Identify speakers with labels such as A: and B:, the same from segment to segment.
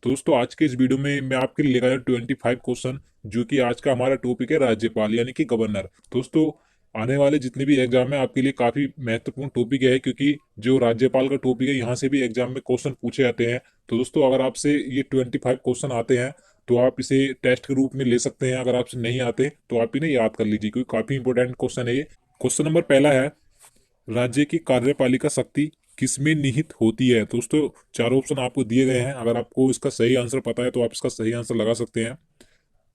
A: दोस्तों आज के इस वीडियो में मैं आपके लिए लेकर आया 25 क्वेश्चन, जो कि आज का हमारा टॉपिक है राज्यपाल यानी कि गवर्नर। दोस्तों आने वाले जितने भी एग्जाम है आपके लिए काफी महत्वपूर्ण टॉपिक है, क्योंकि जो राज्यपाल का टॉपिक है यहाँ से भी एग्जाम में क्वेश्चन पूछे जाते हैं। तो दोस्तों अगर आपसे ये 25 क्वेश्चन आते हैं तो आप इसे टेस्ट के रूप में ले सकते हैं। अगर आपसे नहीं आते तो आप इन्हें याद कर लीजिए, क्योंकि काफी इंपॉर्टेंट क्वेश्चन है ये। क्वेश्चन नंबर पहला है, राज्य की कार्यपालिका शक्ति किसमें निहित होती है। दोस्तों चार ऑप्शन आपको दिए गए हैं, अगर आपको इसका सही आंसर पता है तो आप इसका सही आंसर लगा सकते हैं।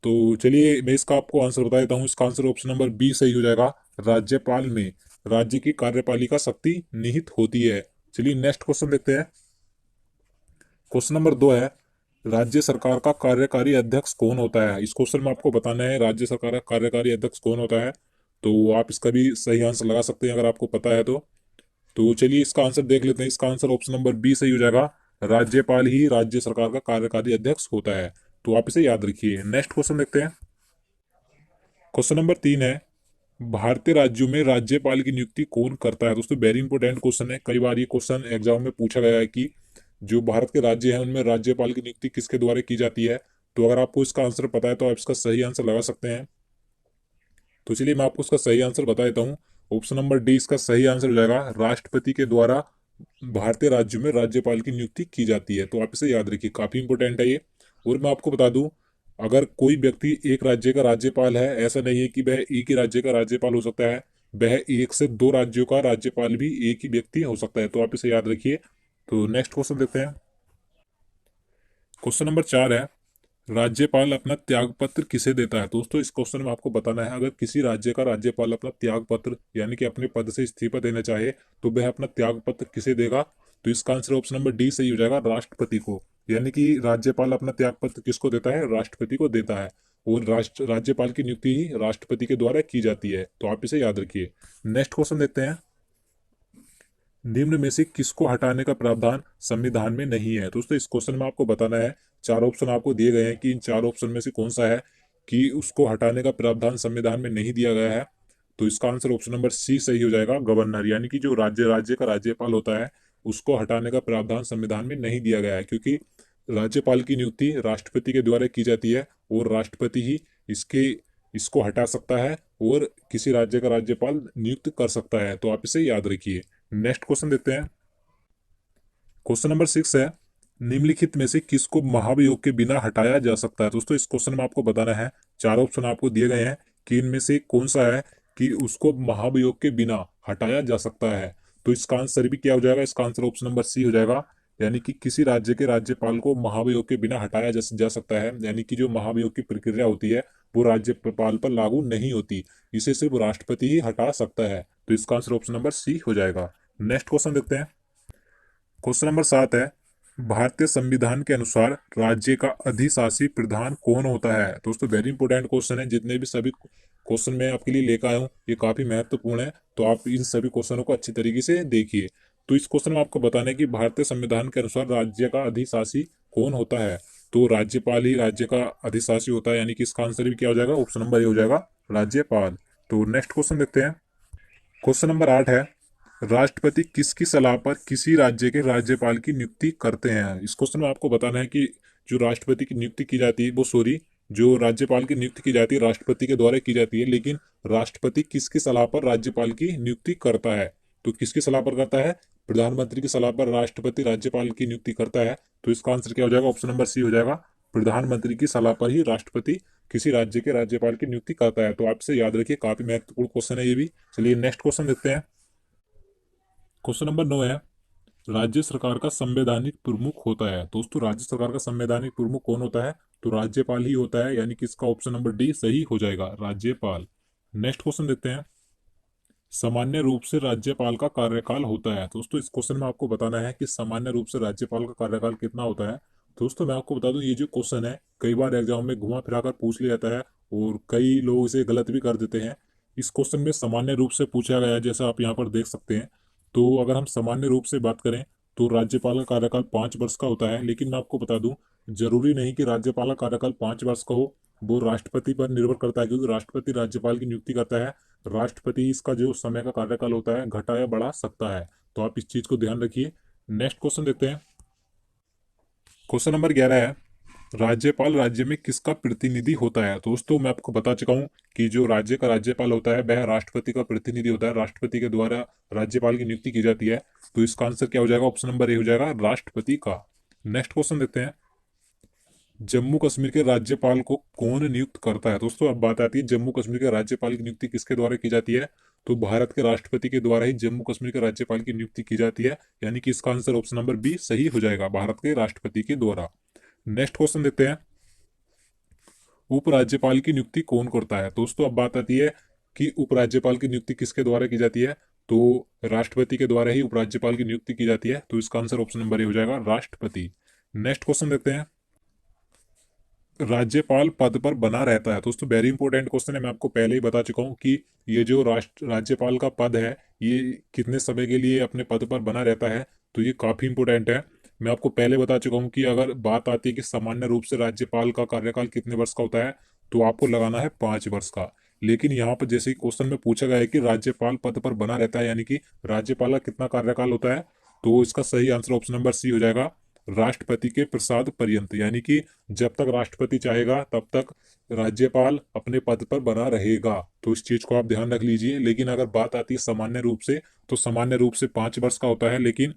A: तो चलिए मैं इसका आपको आंसर बता देता हूँ। इसका आंसर ऑप्शन नंबर बी सही हो जाएगा। राज्यपाल में राज्य की कार्यपालिका शक्ति निहित होती है। चलिए नेक्स्ट क्वेश्चन देखते हैं। क्वेश्चन नंबर 2 है, राज्य सरकार का कार्यकारी अध्यक्ष कौन होता है। इस क्वेश्चन में आपको बताना है राज्य सरकार का कार्यकारी अध्यक्ष कौन होता है। तो आप इसका भी सही आंसर लगा सकते हैं अगर आपको पता है तो चलिए इसका आंसर देख लेते हैं। इसका आंसर ऑप्शन नंबर बी सही हो जाएगा। राज्यपाल ही राज्य सरकार का कार्यकारी अध्यक्ष होता है। तो आप इसे याद रखिए। नेक्स्ट क्वेश्चन देखते हैं। क्वेश्चन नंबर 3 है, भारतीय राज्यों में राज्यपाल की नियुक्ति कौन करता है। दोस्तों वेरी इंपॉर्टेंट क्वेश्चन है, कई बार ये क्वेश्चन एग्जाम में पूछा गया है कि जो भारत के राज्य हैं उनमें राज्यपाल की नियुक्ति किसके द्वारा की जाती है। तो अगर आपको इसका आंसर पता है तो आप इसका सही आंसर लगा सकते हैं। तो चलिए मैं आपको इसका सही आंसर बता देता हूँ। ऑप्शन नंबर डी इसका सही आंसर हो जाएगा। राष्ट्रपति के द्वारा भारतीय राज्यों में राज्यपाल की नियुक्ति की जाती है। तो आप इसे याद रखिए, काफी इंपॉर्टेंट है ये। और मैं आपको बता दूं, अगर कोई व्यक्ति एक राज्य का राज्यपाल है, ऐसा नहीं है कि वह एक ही राज्य का राज्यपाल हो सकता है। वह एक से दो राज्यों का राज्यपाल भी एक ही व्यक्ति हो सकता है। तो आप इसे याद रखिए। तो नेक्स्ट क्वेश्चन देखते हैं। क्वेश्चन नंबर 4 है, राज्यपाल अपना त्याग पत्र किसे देता है। दोस्तों इस क्वेश्चन में आपको बताना है, अगर किसी राज्य का राज्यपाल अपना त्याग पत्र यानी कि अपने पद से इस्तीफा देना चाहे तो वह अपना त्याग पत्र किसे देगा। तो इसका आंसर ऑप्शन नंबर डी सही हो जाएगा, राष्ट्रपति को। यानी कि राज्यपाल अपना त्याग पत्र किसको देता है, राष्ट्रपति को देता है। और राज्यपाल की नियुक्ति ही राष्ट्रपति के द्वारा की जाती है। तो आप इसे याद रखिए। नेक्स्ट क्वेश्चन देखते हैं। निम्न में से किसको हटाने का प्रावधान संविधान में नहीं है। दोस्तों इस क्वेश्चन में आपको बताना है, चार ऑप्शन आपको दिए गए हैं कि इन चार ऑप्शन में से कौन सा है कि उसको हटाने का प्रावधान संविधान में नहीं दिया गया है। तो इसका आंसर ऑप्शन नंबर सी सही हो जाएगा, गवर्नर। यानी कि जो राज्य राज्य का राज्यपाल होता है उसको हटाने का प्रावधान संविधान में नहीं दिया गया है, क्योंकि राज्यपाल की नियुक्ति राष्ट्रपति के द्वारा की जाती है और राष्ट्रपति ही इसके इसको हटा सकता है और किसी राज्य का राज्यपाल नियुक्त कर सकता है। तो आप इसे याद रखिए। नेक्स्ट क्वेश्चन देखते हैं। क्वेश्चन नंबर 6 है, निम्नलिखित में से किसको महाभियोग के बिना हटाया जा सकता है। दोस्तों इस क्वेश्चन में आपको बताना है, चार ऑप्शन आपको दिए गए हैं कि इनमें से कौन सा है कि उसको महाभियोग के बिना हटाया जा सकता है। तो इसका आंसर भी क्या हो जाएगा, इसका आंसर ऑप्शन नंबर सी हो जाएगा। यानी कि किसी राज्य के राज्यपाल को महाभियोग के बिना हटाया जा सकता है। यानी कि जो महाभियोग की प्रक्रिया होती है वो राज्यपाल पर लागू नहीं होती, इसे सिर्फ राष्ट्रपति ही हटा सकता है। तो इसका आंसर ऑप्शन नंबर सी हो जाएगा। नेक्स्ट क्वेश्चन देखते हैं। क्वेश्चन नंबर 7 है, भारतीय संविधान के अनुसार राज्य का अधिशासी प्रधान कौन होता है। दोस्तों वेरी इंपॉर्टेंट क्वेश्चन है, जितने भी सभी क्वेश्चन मैं आपके लिए लेकर आया हूँ ये काफी महत्वपूर्ण है। तो आप इन सभी क्वेश्चनों को अच्छी तरीके से देखिए। तो इस क्वेश्चन में आपको बताना है कि भारतीय संविधान के अनुसार राज्य का अधिशासी कौन होता है। तो राज्यपाल ही राज्य का अधिशासी होता है। यानी कि इसका आंसर भी क्या हो जाएगा, ऑप्शन नंबर ए हो जाएगा, राज्यपाल। तो नेक्स्ट क्वेश्चन देखते हैं। क्वेश्चन नंबर 8 है, राष्ट्रपति किसकी सलाह पर किसी राज्य के राज्यपाल की नियुक्ति करते हैं। इस क्वेश्चन में आपको बताना है कि जो राष्ट्रपति की नियुक्ति की जाती है वो सॉरी जो राज्यपाल की नियुक्ति की जाती है राष्ट्रपति के द्वारा की जाती है, लेकिन राष्ट्रपति किसकी सलाह पर राज्यपाल की नियुक्ति करता है। तो किसकी सलाह पर करता है, प्रधानमंत्री की सलाह पर राष्ट्रपति राज्यपाल की नियुक्ति करता है। तो इसका आंसर क्या हो जाएगा, ऑप्शन नंबर सी हो जाएगा, प्रधानमंत्री की सलाह पर ही राष्ट्रपति किसी राज्य के राज्यपाल की नियुक्ति करता है। तो आप इसे याद रखिए, काफी महत्वपूर्ण क्वेश्चन है ये भी। चलिए नेक्स्ट क्वेश्चन देखते हैं। क्वेश्चन नंबर 9 है, राज्य सरकार का संवैधानिक प्रमुख होता है। दोस्तों राज्य सरकार का संवैधानिक प्रमुख कौन होता है, तो राज्यपाल ही होता है। यानी कि इसका ऑप्शन नंबर डी सही हो जाएगा, राज्यपाल। नेक्स्ट क्वेश्चन देखते हैं। सामान्य रूप से राज्यपाल का कार्यकाल होता है। दोस्तों इस क्वेश्चन में आपको बताना है कि सामान्य रूप से राज्यपाल का कार्यकाल कितना होता है। दोस्तों मैं आपको बता दूं, ये जो क्वेश्चन है कई बार एग्जाम में घुमा फिरा कर पूछ लिया जाता है और कई लोग इसे गलत भी कर देते हैं। इस क्वेश्चन में सामान्य रूप से पूछा गया है, जैसा आप यहाँ पर देख सकते हैं। तो अगर हम सामान्य रूप से बात करें तो राज्यपाल का कार्यकाल 5 वर्ष का होता है। लेकिन मैं आपको बता दूं, जरूरी नहीं कि राज्यपाल का कार्यकाल 5 वर्ष का हो, वो राष्ट्रपति पर निर्भर करता है, क्योंकि राष्ट्रपति राज्यपाल की नियुक्ति करता है। राष्ट्रपति इसका जो समय का कार्यकाल होता है घटा या बढ़ा सकता है। तो आप इस चीज को ध्यान रखिए। नेक्स्ट क्वेश्चन देखते हैं। क्वेश्चन नंबर 11 है, राज्यपाल राज्य में किसका प्रतिनिधि होता है। दोस्तों मैं आपको बता चुका हूँ कि जो राज्य का राज्यपाल होता है वह राष्ट्रपति का प्रतिनिधि होता है, राष्ट्रपति के द्वारा राज्यपाल की नियुक्ति की जाती है। तो इसका आंसर क्या हो जाएगा, ऑप्शन नंबर ए हो जाएगा, राष्ट्रपति का। नेक्स्ट क्वेश्चन देखते हैं, जम्मू कश्मीर के राज्यपाल को कौन नियुक्त करता है। दोस्तों अब बात आती है जम्मू कश्मीर के राज्यपाल की नियुक्ति किसके द्वारा की जाती है। तो भारत के राष्ट्रपति के द्वारा ही जम्मू कश्मीर के राज्यपाल की नियुक्ति की जाती है, यानी कि इसका आंसर ऑप्शन नंबर बी सही हो जाएगा, भारत के राष्ट्रपति के द्वारा। नेक्स्ट क्वेश्चन देखते हैं, उपराज्यपाल की नियुक्ति कौन करता है। दोस्तों अब बात आती है कि उपराज्यपाल की नियुक्ति किसके द्वारा की जाती है। तो राष्ट्रपति के द्वारा ही उपराज्यपाल की नियुक्ति की जाती है, तो इसका आंसर ऑप्शन नंबर ए हो जाएगा, राष्ट्रपति। नेक्स्ट क्वेश्चन देखते हैं, राज्यपाल पद पर बना रहता है। दोस्तों वेरी इंपॉर्टेंट क्वेश्चन है, मैं आपको पहले ही बता चुका हूँ कि ये जो राज्यपाल का पद है ये कितने समय के लिए अपने पद पर बना रहता है, तो ये काफी इंपॉर्टेंट है। मैं आपको पहले बता चुका हूँ कि अगर बात आती है कि सामान्य रूप से राज्यपाल का कार्यकाल कितने वर्ष का होता है, तो आपको लगाना है 5 वर्ष का। लेकिन यहाँ पर जैसे क्वेश्चन में पूछा गया है कि राज्यपाल पद पर बना रहता है, यानी कि राज्यपाल का कितना कार्यकाल होता है, तो इसका सही आंसर ऑप्शन नंबर सी हो जाएगा, राष्ट्रपति के प्रसाद पर्यंत। यानी कि जब तक राष्ट्रपति चाहेगा तब तक राज्यपाल अपने पद पर बना रहेगा, तो इस चीज को आप ध्यान रख लीजिए। लेकिन अगर बात आती है सामान्य रूप से, तो सामान्य रूप से 5 वर्ष का होता है। लेकिन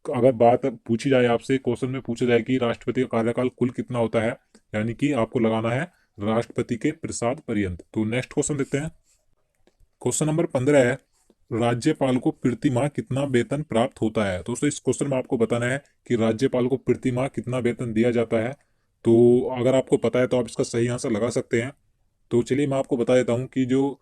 A: अगर बात पूछी जाए आपसे, क्वेश्चन में पूछा जाए कि राष्ट्रपति का कार्यकाल कुल कितना होता है, यानी कि आपको लगाना है राष्ट्रपति के प्रसाद पर्यंत। तो नेक्स्ट क्वेश्चन देखते हैं, क्वेश्चन नंबर 15 है, राज्यपाल को प्रति माह कितना वेतन प्राप्त होता है। दोस्तों इस क्वेश्चन में आपको बताना है कि राज्यपाल को प्रति माह कितना वेतन दिया जाता है। तो अगर आपको पता है तो आप इसका सही आंसर लगा सकते हैं। तो चलिए मैं आपको बता देता हूँ कि जो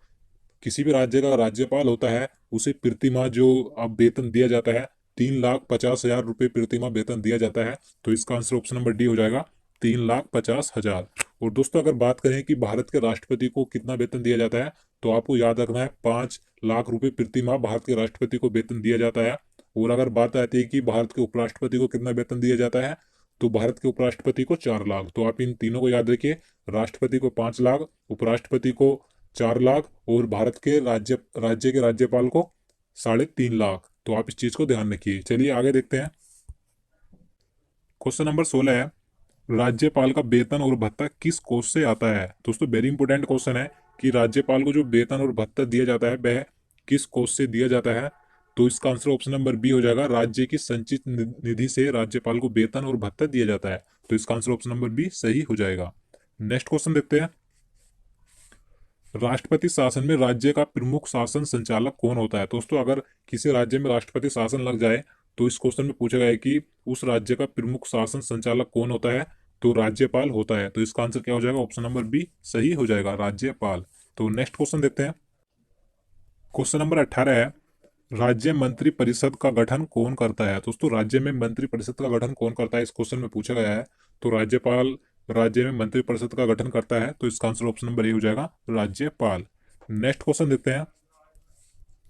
A: किसी भी राज्य का राज्यपाल होता है उसे प्रति माह जो अब वेतन दिया जाता है, 3,50,000 रुपये प्रति माह वेतन दिया जाता है। तो इसका आंसर ऑप्शन नंबर डी हो जाएगा, 3,50,000। और दोस्तों अगर बात करें कि भारत के राष्ट्रपति को कितना वेतन दिया जाता है, तो आपको याद रखना है 5 लाख रुपए प्रति माह भारत के राष्ट्रपति को वेतन दिया जाता है। और अगर बात आती है कि भारत के उपराष्ट्रपति को कितना वेतन दिया जाता है, तो भारत के उपराष्ट्रपति को 4 लाख। तो आप इन तीनों को याद रखिए, राष्ट्रपति को 5 लाख, उपराष्ट्रपति को 4 लाख, और भारत के राज्य के राज्यपाल को 3.5 लाख। तो आप इस चीज को ध्यान रखिए। चलिए आगे देखते हैं, क्वेश्चन नंबर 16 है, राज्यपाल का वेतन और भत्ता किस कोष से आता है। दोस्तों वेरी इंपॉर्टेंट क्वेश्चन है कि राज्यपाल को जो वेतन और भत्ता दिया जाता है वह किस कोष से दिया जाता है। तो इसका आंसर ऑप्शन नंबर बी हो जाएगा, राज्य की संचित निधि से राज्यपाल को वेतन और भत्ता दिया जाता है। तो इसका आंसर ऑप्शन नंबर बी सही हो जाएगा। नेक्स्ट क्वेश्चन देखते हैं, राष्ट्रपति शासन में राज्य का प्रमुख शासन संचालक कौन होता है। दोस्तों अगर किसी राज्य में राष्ट्रपति शासन लग जाए, तो इस क्वेश्चन में पूछा गया है कि उस राज्य का प्रमुख शासन संचालक कौन होता है। तो राज्यपाल होता है। तो इसका आंसर क्या हो जाएगा, ऑप्शन नंबर बी सही हो जाएगा, राज्यपाल। तो नेक्स्ट क्वेश्चन देखते हैं, क्वेश्चन नंबर 18 है, राज्य मंत्री परिषद का गठन कौन करता है। दोस्तों राज्य में मंत्री परिषद का गठन कौन करता है, इस क्वेश्चन में पूछा गया है। तो राज्यपाल राज्य में मंत्री परिषद का गठन करता है। तो इसका आंसर ऑप्शन नंबर ए हो जाएगा, राज्यपाल। नेक्स्ट क्वेश्चन देखते हैं,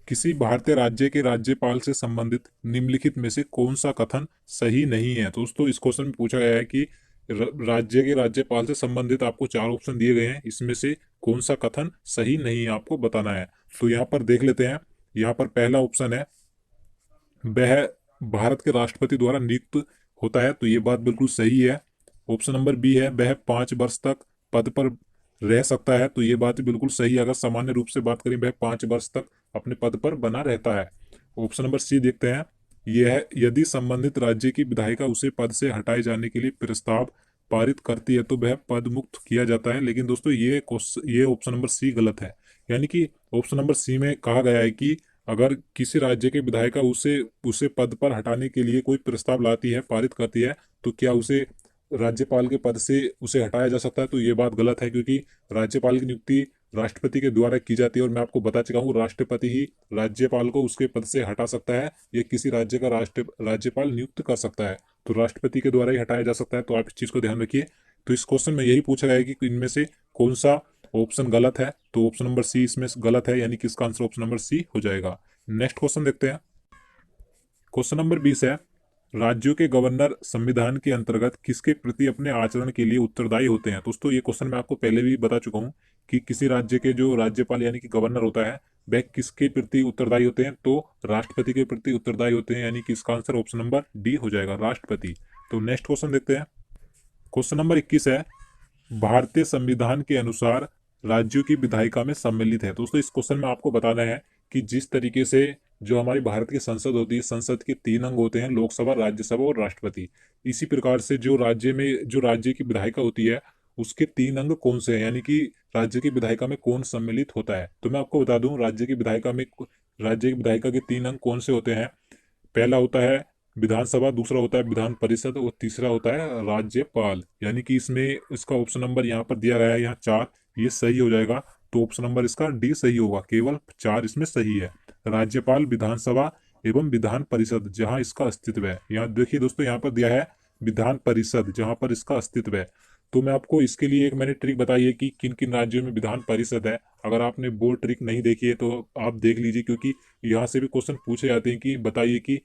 A: किसी भारतीय राज्य के राज्यपाल से संबंधित निम्नलिखित में से कौन सा कथन सही नहीं है। दोस्तों इस क्वेश्चन में पूछा गया है कि राज्य के राज्यपाल से संबंधित आपको 4 ऑप्शन दिए गए हैं, इसमें से कौन सा कथन सही नहीं है आपको बताना है। तो यहाँ पर देख लेते हैं, यहाँ पर पहला ऑप्शन है, वह भारत के राष्ट्रपति द्वारा नियुक्त होता है। तो ये बात बिल्कुल सही है। ऑप्शन नंबर बी है, वह 5 वर्ष तक पद पर रह सकता है। तो ये बात बिल्कुल सही है, अगर सामान्य रूप से बात करें वह 5 वर्ष तक अपने पद पर बना रहता है। ऑप्शन नंबर सी देखते हैं, यह है, यदि संबंधित राज्य की विधायिका उसे पद से हटाए जाने के लिए प्रस्ताव पारित करती है तो वह पद मुक्त किया जाता है। लेकिन दोस्तों ये ऑप्शन नंबर सी गलत है। यानी कि ऑप्शन नंबर सी में कहा गया है कि अगर किसी राज्य के विधायिका उसे उसे पद पर हटाने के लिए कोई प्रस्ताव लाती है, पारित करती है, तो क्या उसे राज्यपाल के पद से उसे हटाया जा सकता है। तो ये बात गलत है, क्योंकि राज्यपाल की नियुक्ति राष्ट्रपति के द्वारा की जाती है। और मैं आपको बता चुका हूँ, राष्ट्रपति ही राज्यपाल को उसके पद से हटा सकता है, ये किसी राज्य का राज्यपाल नियुक्त कर सकता है। तो राष्ट्रपति के द्वारा ही हटाया जा सकता है। तो आप इस चीज को ध्यान रखिए। तो इस क्वेश्चन में यही पूछा गया है कि इनमें से कौन सा ऑप्शन गलत है। तो ऑप्शन नंबर सी इसमें गलत है, यानी कि इसका आंसर ऑप्शन नंबर सी हो जाएगा। नेक्स्ट क्वेश्चन देखते हैं, क्वेश्चन नंबर 20 है, राज्यों के गवर्नर संविधान के अंतर्गत किसके प्रति अपने आचरण के लिए उत्तरदायी होते हैं। दोस्तों ये क्वेश्चन मैं आपको पहले भी बता चुका हूँ कि किसी राज्य के जो राज्यपाल यानी कि गवर्नर होता है वह किसके प्रति उत्तरदायी होते हैं। तो राष्ट्रपति के प्रति उत्तरदायी होते हैं, यानी कि इसका आंसर ऑप्शन नंबर डी हो जाएगा, राष्ट्रपति। तो नेक्स्ट क्वेश्चन देखते हैं, क्वेश्चन नंबर 21 है, भारतीय संविधान के अनुसार राज्यों की विधायिका में सम्मिलित है। दोस्तों इस क्वेश्चन में आपको बताना है कि जिस तरीके से जो हमारी भारत की संसद होती है, संसद के 3 अंग होते हैं, लोकसभा, राज्यसभा और राष्ट्रपति। इसी प्रकार से जो राज्य की विधायिका होती है उसके 3 अंग कौन से हैं, यानी कि राज्य की विधायिका में कौन सम्मिलित होता है। तो मैं आपको बता दूं, राज्य की विधायिका के 3 अंग कौन से होते हैं। पहला होता है विधानसभा, दूसरा होता है विधान परिषद और तीसरा होता है राज्यपाल। यानी कि इसमें इसका ऑप्शन नंबर यहाँ पर दिया गया है, यहाँ 4, ये सही हो जाएगा। तो ऑप्शन नंबर इसका डी सही होगा, केवल 4 इसमें सही है। राज्यपाल, विधानसभा एवं विधान परिषद जहाँ इसका अस्तित्व है। यहाँ देखिए दोस्तों, यहाँ पर दिया है विधान परिषद जहाँ पर इसका अस्तित्व है। तो मैं आपको इसके लिए एक मैंने ट्रिक बताई है कि किन किन राज्यों में विधान परिषद है। अगर आपने वो ट्रिक नहीं देखी है तो आप देख लीजिए, क्योंकि यहाँ से भी क्वेश्चन पूछे जाते हैं कि बताइए कि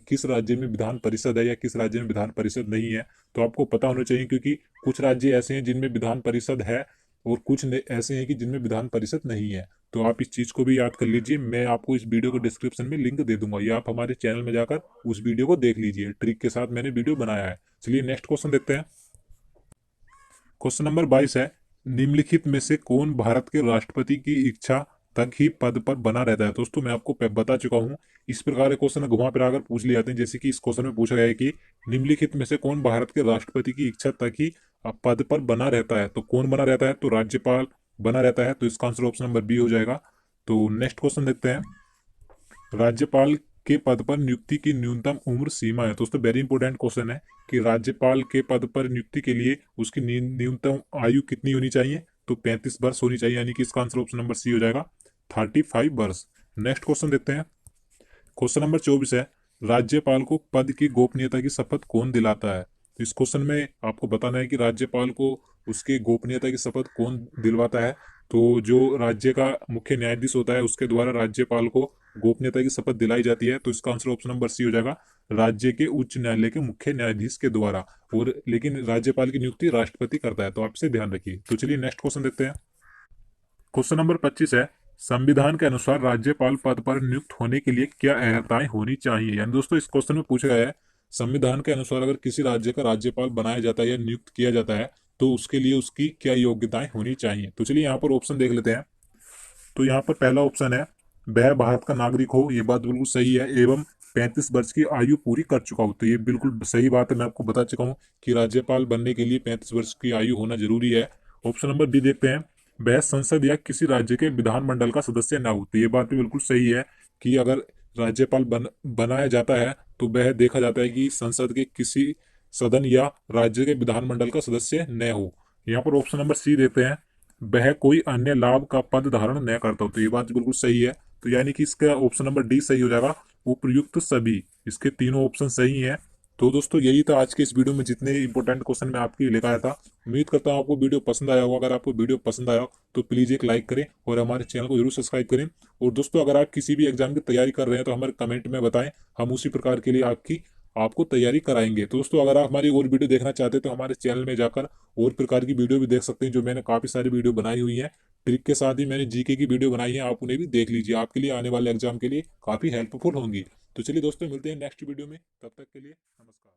A: किस राज्य में विधान परिषद है या किस राज्य में विधान परिषद नहीं है। तो आपको पता होना चाहिए, क्योंकि कुछ राज्य ऐसे हैं जिनमें विधान परिषद है और कुछ ऐसे हैं कि जिनमें विधान परिषद नहीं है। तो आप इस चीज को भी याद कर लीजिए। मैं आपको इस वीडियो को डिस्क्रिप्शन में लिंक दे दूंगा, या आप हमारे चैनल में जाकर उस वीडियो को देख लीजिए, ट्रिक के साथ मैंने वीडियो बनाया है। चलिए नेक्स्ट क्वेश्चन देखते हैं। क्वेश्चन नंबर 22 है, निम्नलिखित में से कौन भारत के राष्ट्रपति की इच्छा तक ही पद पर बना रहता है। दोस्तों मैं आपको बता चुका हूं, इस प्रकार के क्वेश्चन घुमा फिरा कर पूछ लिए जाते हैं। जैसे कि इस क्वेश्चन में पूछा गया है कि निम्नलिखित में से कौन भारत के राष्ट्रपति की इच्छा तक ही पद पर बना रहता है। तो कौन बना रहता है, तो राज्यपाल बना रहता है। तो इसका आंसर ऑप्शन नंबर बी हो जाएगा। तो नेक्स्ट क्वेश्चन देखते हैं, राज्यपाल के पद पर नियुक्ति की न्यूनतम उम्र सीमा है। दोस्तों वेरी इंपॉर्टेंट क्वेश्चन है कि राज्यपाल के पद पर नियुक्ति के लिए उसकी न्यूनतम आयु कितनी होनी चाहिए। तो 35 वर्ष होनी चाहिए, यानी कि इसका आंसर ऑप्शन नंबर सी हो जाएगा, 35 वर्ष। नेक्स्ट क्वेश्चन देखते हैं। क्वेश्चन नंबर 24 है, राज्यपाल को पद की गोपनीयता की शपथ कौन दिलाता है। तो इस क्वेश्चन में आपको बताना है कि राज्यपाल को उसके गोपनीयता की शपथ कौन दिलवाता है। तो जो राज्य का मुख्य न्यायाधीश होता है उसके द्वारा राज्यपाल को गोपनीयता की शपथ दिलाई जाती है। तो इसका आंसर ऑप्शन नंबर सी हो जाएगा, राज्य के उच्च न्यायालय के मुख्य न्यायाधीश के द्वारा। और लेकिन राज्यपाल की नियुक्ति राष्ट्रपति करता है, तो आप इसे ध्यान रखिए। तो चलिए नेक्स्ट क्वेश्चन देखते हैं। क्वेश्चन नंबर 25 है, संविधान के अनुसार राज्यपाल पद पर नियुक्त होने के लिए क्या अर्हताएं होनी चाहिए। यानी दोस्तों इस क्वेश्चन में पूछा गया है, संविधान के अनुसार अगर किसी राज्य का राज्यपाल बनाया जाता है या नियुक्त किया जाता है तो उसके लिए उसकी क्या योग्यताएं होनी चाहिए। तो चलिए यहाँ पर ऑप्शन देख लेते हैं। तो यहाँ पर पहला ऑप्शन है, वह भारत का नागरिक हो। ये बात बिल्कुल सही है। एवं 35 वर्ष की आयु पूरी कर चुका हो। तो ये बिल्कुल सही बात है। मैं आपको बता चुका हूँ कि राज्यपाल बनने के लिए 35 वर्ष की आयु होना जरूरी है। ऑप्शन नंबर बी देखते हैं, वह संसद या किसी राज्य के विधानमंडल का सदस्य ना हो। तो ये बात भी बिल्कुल सही है कि अगर राज्यपाल बनाया जाता है तो वह देखा जाता है कि संसद के किसी सदन या राज्य के विधानमंडल का सदस्य न हो। यहाँ पर ऑप्शन नंबर सी देते हैं, वह कोई अन्य लाभ का पद धारण न करता हो। तो ये बात बिल्कुल सही है। तो यानी कि इसका ऑप्शन नंबर डी सही हो जाएगा, उपयुक्त सभी। इसके तीनों ऑप्शन सही हैं। तो दोस्तों यही था आज के इस वीडियो में जितने इंपॉर्टेंट क्वेश्चन मैं आपके लिए लेकर आया था। उम्मीद करता हूँ आपको वीडियो पसंद आया होगा। अगर आपको वीडियो पसंद आया हो तो प्लीज़ एक लाइक करें और हमारे चैनल को जरूर सब्सक्राइब करें। और दोस्तों अगर आप किसी भी एग्जाम की तैयारी कर रहे हैं तो हमारे कमेंट में बताएं, हम उसी प्रकार के लिए आपको तैयारी कराएंगे। तो दोस्तों अगर आप हमारी और वीडियो देखना चाहते हैं तो हमारे चैनल में जाकर और प्रकार की वीडियो भी देख सकते हैं, जो मैंने काफ़ी सारी वीडियो बनाई हुई है। ट्रिक के साथ ही मैंने जीके की वीडियो बनाई है, आप उन्हें भी देख लीजिए, आपके लिए आने वाले एग्जाम के लिए काफ़ी हेल्पफुल होंगी। तो चलिए दोस्तों मिलते हैं नेक्स्ट वीडियो में, तब तक के लिए नमस्कार।